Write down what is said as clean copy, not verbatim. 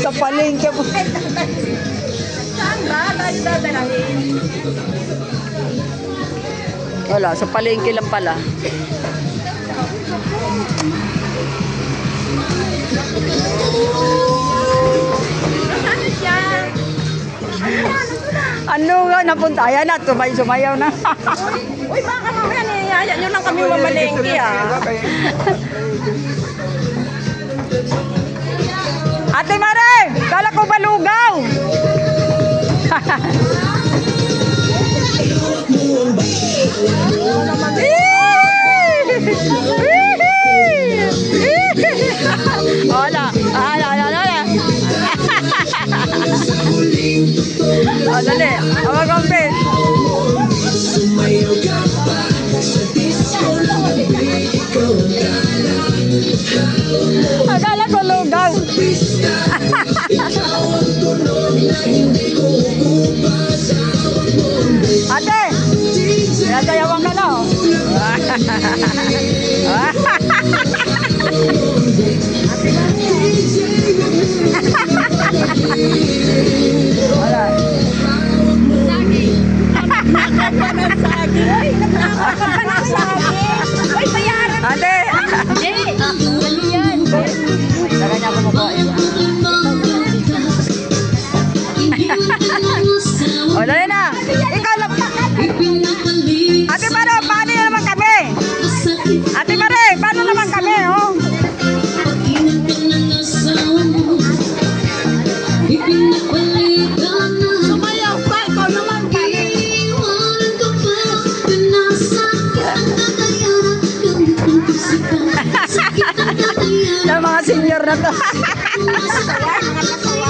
Sa palengke po. Saan ba? Tayo dadalahin. Wala, sa palengke lang pala. Ano siya? Ano nga, napunta. Ayan na, sumayaw na. Uy, baka mamaya niyaya nyo lang kami mamalengke ah. Ate Mare, kala ko balugaw. Hola, hola, hola, hola. Oh, dali, awag ang pin. Akala ko lugaw. Ate, sinasayawan ka na oh. Wala. Uy, bayaran. Ate. Ano yan? Taga niya kumukuha yun. O, dali na. Ikaw lang. Ate Mare, paano naman kami? Ate Mare, paano naman kami? Oh? Sumayaw pa, ikaw naman kami. Yung mga senior na to. Masaya, mga masaya.